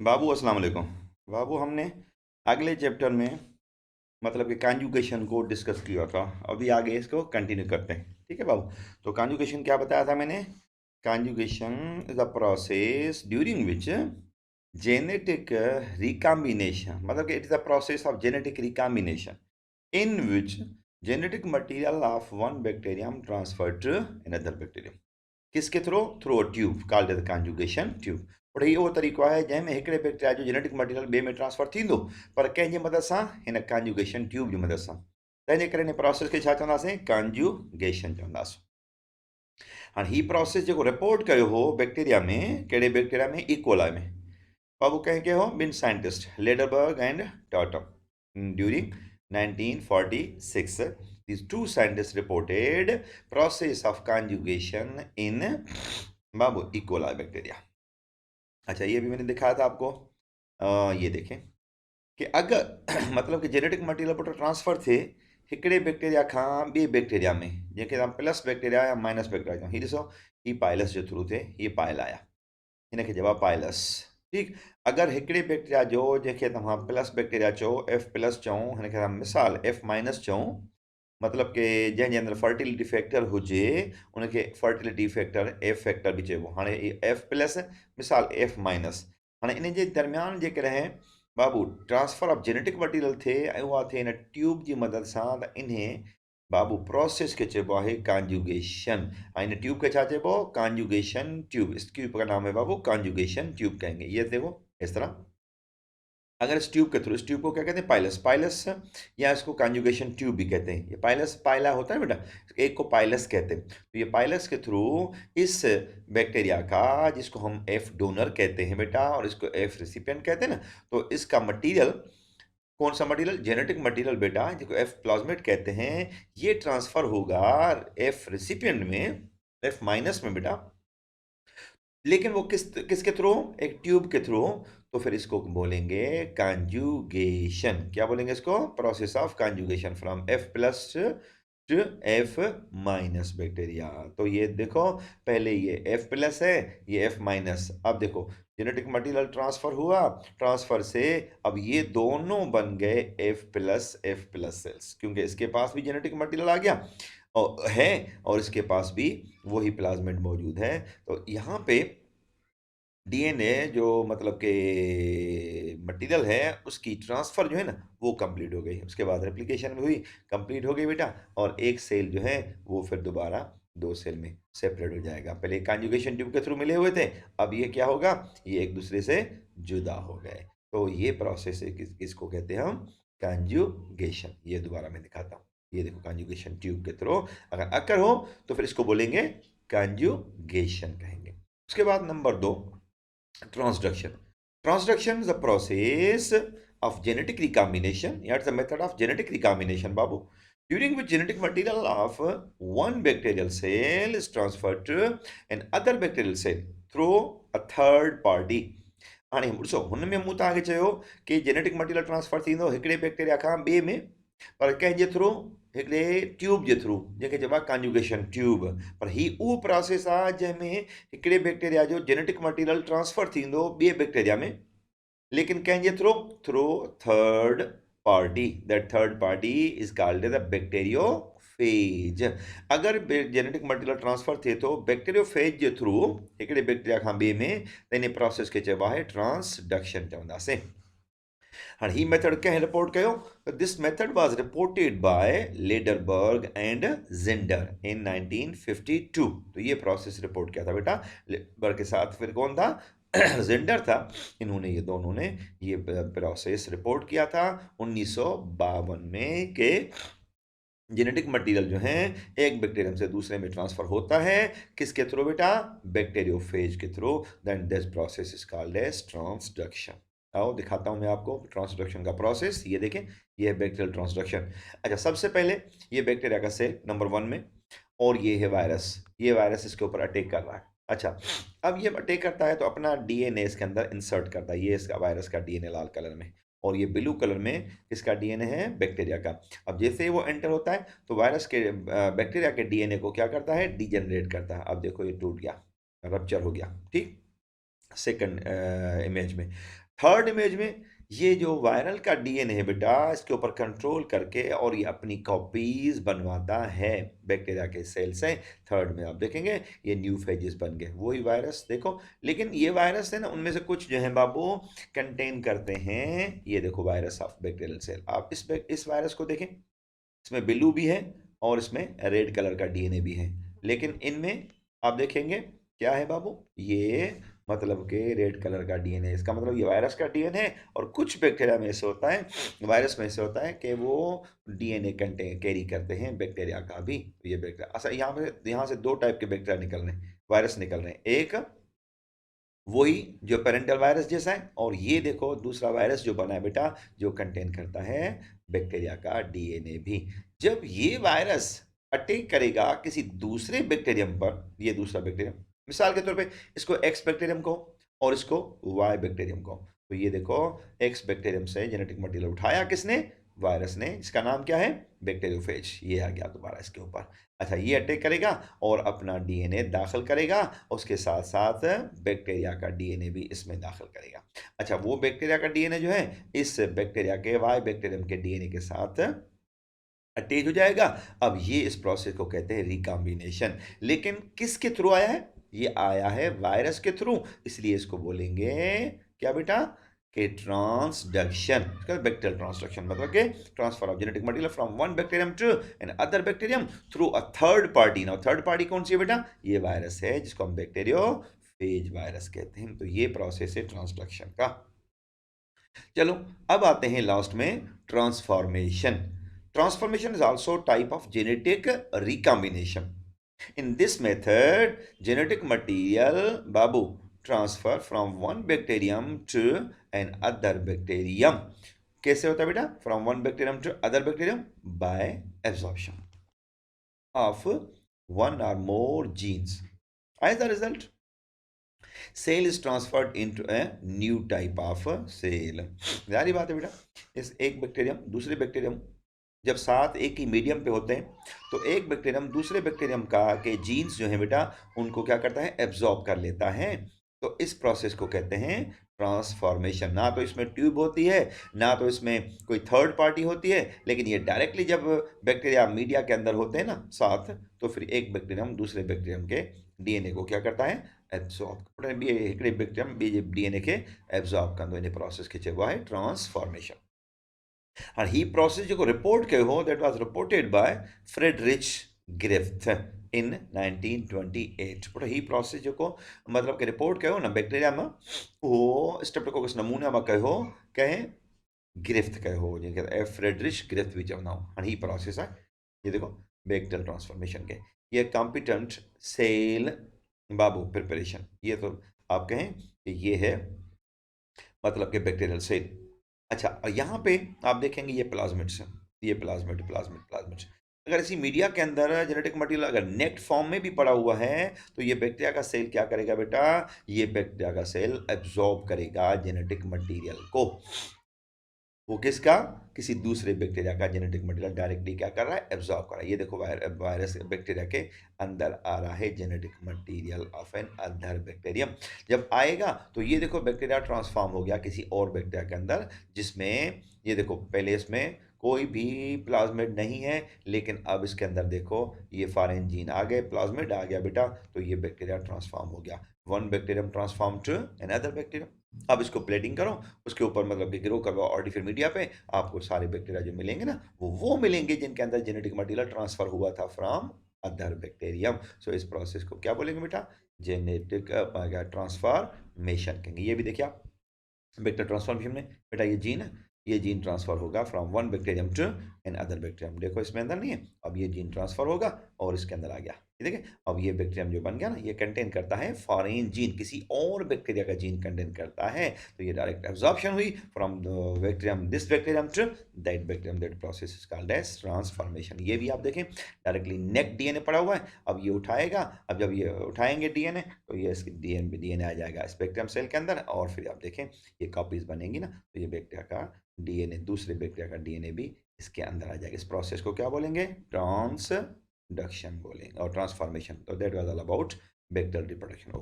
बाबू अस्सलाम वालेकुम। बाबू हमने अगले चैप्टर में मतलब कि कॉन्जुगेशन को डिस्कस किया था। अभी आगे इसको कंटिन्यू करते हैं, ठीक है बाबू। तो कॉन्जुगेशन क्या बताया था मैंने? Conjugation is a process during which genetic recombination, मतलब कि it is a process of genetic recombination in which genetic material of one bacterium transfer to another bacterium. किसके through? Through a tube called as conjugation tube. और इहो तरीक़ो आहे जंहिंमें हिकिड़े bacteria जो जेनेटिक मटीरियल ॿिए में ट्रांसफर थींदो, पर कंहिंजी मदद सां? हिन कॉन्जुगेशन ट्यूब जी मदद सां। तंहिंजे करे हिन प्रोसेस खे छा चवंदासीं? कॉन्जुगेशन चवंदासीं। हाणे हीउ प्रोसेस जेको रिपोर्ट कयो हो बैक्टीरिया में, कहिड़े बैक्टीरिया में? इकोलाई में। बाबू कंहिं कयो हो? ॿिनि scientist, Lederberg and Tatum, during 1946। These two scientists reported process of conjugation in Babu E coli bacteria. अच्छा, ये भी मैंने दिखाया था आपको। ये देखें कि अगर मतलब कि जेनेटिक मटीरियल पुट ट्रांसफर थे हिकिड़े बैक्टीरिया खां ॿिए बैक्टीरिया में, जंहिंखे तव्हां प्लस बैक्टीरिया या माइनस बैक्टीरिया चओ। हीउ ॾिसो, हीउ पाइलस जे थ्रू थे, हीउ पाइल आया, हिनखे चइबो आहे पाइलस। ठीकु। अगरि हिकिड़े बैक्टीरिया जो जंहिंखे तव्हां प्लस बैक्टीरिया चओ, एफ प्लस चऊं, हिनखे तव्हां मिसाल एफ माइनस चऊं, मतलब कि जंहिंजे अंदरि फर्टिलिटी फैक्टर हुजे उनखे फर्टिलिटी फैक्टर एफ फैक्टर बि चइबो। हाणे एफ प्लस मिसाल एफ माइनस। हाणे इन जे दरमियान जेकॾहिं बाबू ट्रांसफर ऑफ जेनेटिक मटीरियल थिए ऐं उहा थिए हिन ट्यूब जी मदद सां, त इन्हे बाबू प्रोसेस के चइबो आहे कॉन्जुगेशन। इन ट्यूब के क्या चइबो? Conjugation tube. इस ट्यूब का नाम है बाबू कॉन्जुगेशन ट्यूब कहेंगे। ये देखो इस तरह। अगर इस ट्यूब के थ्रू, इस ट्यूब को क्या कहते हैं? पाइलस। पाइलस या इसको कॉन्जुगेशन ट्यूब भी कहते हैं। ये पाइलस, पाइला होता है बेटा, एक को पाइलस कहते हैं। तो ये पाइलस के थ्रू इस बैक्टीरिया का, जिसको हम एफ डोनर कहते हैं बेटा और इसको एफ रेसिपिएंट कहते हैं ना, तो इसका मटीरियल, कौन सा मटीरियल? जेनेटिक मटीरियल बेटा, जिसको एफ प्लाज्मेट कहते हैं, ये ट्रांसफर होगा एफ रेसिपिएंट में, एफ माइनस में बेटा। लेकिन वो किसके थ्रू? एक ट्यूब के थ्रू। तो फिर इसको बोलेंगे कॉन्जुगेशन। क्या बोलेंगे इसको? Process of conjugation from F plus two F minus bacteria. तो ये देखो, पहले ये एफ प्लस है, ये एफ माइनस। अब देखो जेनेटिक मटेरियल ट्रांसफर हुआ, ट्रांसफर से अब ये दोनों बन गए एफ प्लस सेल्स, क्योंकि इसके पास भी जेनेटिक मटेरियल आ गया और है, और इसके पास भी वही प्लाज्मेट मौजूद है। तो यहाँ पे डीएनए जो मतलब के मटेरियल है उसकी ट्रांसफ़र जो है ना वो कंप्लीट हो गई। उसके बाद रेप्लिकेशन भी हुई, कंप्लीट हो गई बेटा, और एक सेल जो है वो फिर दोबारा दो सेल में सेपरेट हो जाएगा। पहले कॉन्जुगेशन ट्यूब के थ्रू मिले हुए थे, अब ये क्या होगा? ये एक दूसरे से जुदा हो गए। तो ये प्रोसेस है, किसको कहते हैं हम? कॉन्जुगेशन। ये दोबारा मैं दिखाता हूँ। ये देखो, कॉन्जुगेशन ट्यूब के थ्रू अगर अकर हो तो फिर इसको बोलेंगे कॉन्जुगेशन कहेंगे। उसके बाद number 2, transduction. Transduction is a process of genetic recombination. Yeah, it's a method of genetic recombination, Babu, during which genetic material of one bacterial cell is transferred to another bacterial cell through a third party. हाणे ॾिसो, हुन में मूं तव्हांखे चयो कि genetic material transfer थींदो हिकिड़े बैक्टीरिया खां ॿिए में, पर कंहिंजे थ्रू? हिकिड़े ट्यूब जे थ्रू, जंहिंखे चइबो आहे कॉन्जुगेशन ट्यूब। पर ही उहो प्रोसेस आहे जंहिंमें हिकिड़े बैक्टीरिया जो जेनेटिक मटीरियल ट्रांसफर थींदो ॿिए बैक्टीरिया में, लेकिन कंहिंजे through? Through third party. That third party is called as the bacteriophage. अगर जेनेटिक मटीरियल ट्रांसफर थिए थो बैक्टीरियोफेज जे थ्रू हिकिड़े बैक्टीरिया खां ॿिए में, त इन प्रोसेस खे चइबो आहे ट्रांसडक्शन चवंदासीं। हाँ, ही मेथड कंहिं रिपोर्ट कयो? This method was reported by Lederberg and Zinder in 1952। तो ये प्रोसेस रिपोर्ट किया था बेटा, लेडरबर्ग के साथ फिर कौन था? जिंडर था। इन्होंने, ये दोनों ने ये प्रोसेस रिपोर्ट किया था 1952 में कि जेनेटिक मटेरियल जो है एक बैक्टीरियम से दूसरे में ट्रांसफर होता है। किसके थ्रू बेटा? बैक्टीरियोफेज के through. Then this process is called as transduction. आओ दिखाता हूं मैं आपको ट्रांसडक्शन का प्रोसेस। ये देखें, ये है बैक्टीरियल ट्रांसडक्शन। अच्छा, सबसे पहले ये बैक्टीरिया का सेल नंबर 1 में, और ये है वायरस। ये वायरस इसके ऊपर अटैक कर रहा है। अच्छा, अब ये अटैक करता है तो अपना डीएनए इसके अंदर इंसर्ट करता है। ये इसका वायरस का डीएनए लाल कलर में, और ये ब्लू कलर में किसका डीएनए है? बैक्टीरिया का। अब जैसे ही वो एंटर होता है तो वायरस के बैक्टीरिया के डीएनए को क्या करता है? डीजेनरेट करता है। अब देखो ये टूट गया, रप्चर हो गया। ठीक, सेकंड इमेज में थर्ड इमेज में ये जो वायरल का डीएनए है बेटा, इसके ऊपर कंट्रोल करके और ये अपनी कॉपीज बनवाता है बैक्टीरिया के सेल से। थर्ड में आप देखेंगे ये न्यू फेजेस बन गए, वही वायरस देखो। लेकिन ये वायरस है ना, उनमें से कुछ जो है बाबू कंटेन करते हैं, ये देखो वायरस ऑफ बैक्टीरियल सेल। आप इस वायरस को देखें, इसमें ब्लू भी है और इसमें रेड कलर का डीएनए भी है। लेकिन इनमें आप देखेंगे क्या है बाबू, ये मतलब के रेड कलर का डीएनए, इसका मतलब ये वायरस का डीएनए है। और कुछ बैक्टीरिया में ऐसे होता है, वायरस में ऐसे होता है कि वो डीएनए कंटेन कैरी करते हैं बैक्टीरिया का भी। तो ये बैक्टीरिया अच्छा, यहाँ से दो टाइप के बैक्टीरिया निकल रहे हैं, वायरस निकल रहे हैं। एक वही जो पेरेंटल वायरस जैसा है, और ये देखो दूसरा वायरस जो बना है बेटा, जो कंटेन करता है बैक्टीरिया का डीएनए भी। जब ये वायरस अटैक करेगा किसी दूसरे बैक्टीरियम पर, ये दूसरा बैक्टीरियम मिसाल के तौर पे इसको एक्स बैक्टीरियम को और इसको वाई बैक्टीरियम को, तो ये देखो एक्स बैक्टीरियम से जेनेटिक मटेरियल उठाया किसने, वायरस ने। इसका नाम क्या है, बैक्टीरियोफेज। ये आ गया दोबारा इसके ऊपर। अच्छा, ये अटैक करेगा और अपना डीएनए दाखिल करेगा, उसके साथ साथ बैक्टीरिया का डीएनए भी इसमें दाखिल करेगा। अच्छा, वो बैक्टीरिया का डीएनए जो है इस बैक्टीरिया के वाई बैक्टीरियम के डीएनए के साथ अटैच हो जाएगा। अब ये इस प्रोसेस को कहते हैं रिकॉम्बिनेशन। लेकिन किसके थ्रू आया है, ये आया है वायरस के थ्रू, इसलिए इसको बोलेंगे क्या बेटा, के ट्रांसडक्शन। बैक्टीरियल ट्रांसडक्शन मतलब के transfer of genetic material from one bacterium to another bacterium through a third party. Now third party कौन सी है बेटा, ये वायरस है जिसको हम बैक्टीरियोफेज वायरस कहते हैं। तो ये प्रोसेस है ट्रांसडक्शन का। चलो अब आते हैं लास्ट में transformation. Transformation is also type of genetic recombination. In this method, genetic material, babu, transfer from one bacterium to another bacterium. कैसे होता है बेटा, from one bacterium to other bacterium? By absorption of one or more genes. As a result, cell is transferred into a new type of cell. जारी बात है बेटा, इस एक बैक्टीरियम दूसरे बैक्टीरियम जब साथ एक ही मीडियम पे होते हैं, तो एक बैक्टीरियम दूसरे बैक्टीरियम का के जीन्स जो है बेटा उनको क्या करता है, एब्जॉर्ब कर लेता है। तो इस प्रोसेस को कहते हैं ट्रांसफॉर्मेशन। ना तो इसमें ट्यूब होती है, ना तो इसमें कोई थर्ड पार्टी होती है, लेकिन ये डायरेक्टली जब बैक्टीरिया मीडिया के अंदर होते हैं ना साथ, तो फिर एक बैक्टीरियम दूसरे बैक्टीरियम के डीएनए को क्या करता है, एब्जॉर्ब। बैक्टीरियम डीएनए के एब्जॉर्ब कंदो इन प्रोसेस के वो है ट्रांसफॉर्मेशन। And he process जो को रिपोर्ट कयो हो, that was reported by Friedrich Griffith in 1928। But he process जो को मतलब कि रिपोर्ट कयो ना बैक्टीरिया में, वो स्ट्रेप्टोकोकस नमूना में कयो कहे ग्रिफ्थ कयो हो, जिनके फ्रेडरिच ग्रिफ्थ भी चवंदा आहियूं। हाणे ही प्रोसेस है, ये देखो बैक्टीरियल ट्रांसफॉर्मेशन के, ये कॉम्पिटेंट सेल बाबू प्रिपरेशन, ये तो आप कहें कि ये है मतलब कि बैक्टीरियल सेल। अच्छा, और यहाँ पे आप देखेंगे ये प्लाज्मिड्स हैं, ये प्लाज्मिड्स। अगर इसी मीडिया के अंदर जेनेटिक मटेरियल अगर नेक्ट फॉर्म में भी पड़ा हुआ है, तो ये बैक्टीरिया का सेल क्या करेगा बेटा, ये बैक्टीरिया का सेल एब्जॉर्ब करेगा जेनेटिक मटेरियल को। वो किसका, किसी दूसरे बैक्टीरिया का जेनेटिक मटेरियल डायरेक्टली क्या कर रहा है, एब्जॉर्ब कर रहा है। ये देखो वायरस बैक्टीरिया के अंदर आ रहा है genetic material of another bacterium. जब आएगा तो ये देखो बैक्टीरिया ट्रांसफॉर्म हो गया किसी और बैक्टीरिया के अंदर, जिसमें ये देखो पहले इसमें कोई भी प्लाज्मिड नहीं है, लेकिन अब इसके अंदर देखो ये फॉरेन जीन आ गए, प्लाज्मिड आ गया बेटा, तो ये बैक्टीरिया ट्रांसफॉर्म हो गया, one bacterium transform to another bacterium. अब इसको प्लेटिंग करो, उसके ऊपर मतलब कि ग्रो करवाओ आर्टिफिशियल मीडिया पे, आपको सारे बैक्टीरिया जो मिलेंगे ना वो मिलेंगे जिनके अंदर जेनेटिक मटेरियल ट्रांसफर हुआ था फ्रॉम अदर बैक्टीरियम। सो इस प्रोसेस को क्या बोलेंगे बेटा, जेनेटिक ट्रांसफॉर्मेशन कहेंगे। ये भी देखिए आप बैक्टीरियल ट्रांसफॉर्मेशन में बेटा ये जीन है, ये जीन ट्रांसफर होगा from one bacterium to another bacterium. देखो इसमें अंदर नहीं है, अब ये जीन ट्रांसफर होगा और इसके अंदर आ गया, ठीक है। अब ये बैक्टीरियम जो बन गया ना, ये कंटेन करता है फॉरेन जीन, किसी और बैक्टीरिया का जीन कंटेन करता है। तो ये डायरेक्ट एब्जॉर्प्शन हुई from bacterium this bacterium to that bacterium, that process is called as transformation. ये भी आप देखें डायरेक्टली नेक डीएनए पड़ा हुआ है, अब ये उठाएगा, अब जब ये उठाएंगे डीएनए तो ये इसकी डीएनए आ जाएगा स्पेक्ट्रम सेल के अंदर, और फिर आप देखें ये कॉपीज बनेंगी ना, तो ये बैक्टीरिया का डीएनए दूसरे बैक्टीरिया का डीएनए भी इसके अंदर आ जाएगा। इस प्रोसेस को क्या बोलेंगे, ट्रांसडक्शन बोलेंगे और ट्रांसफॉर्मेशन। तो that was all about bacterial reproduction.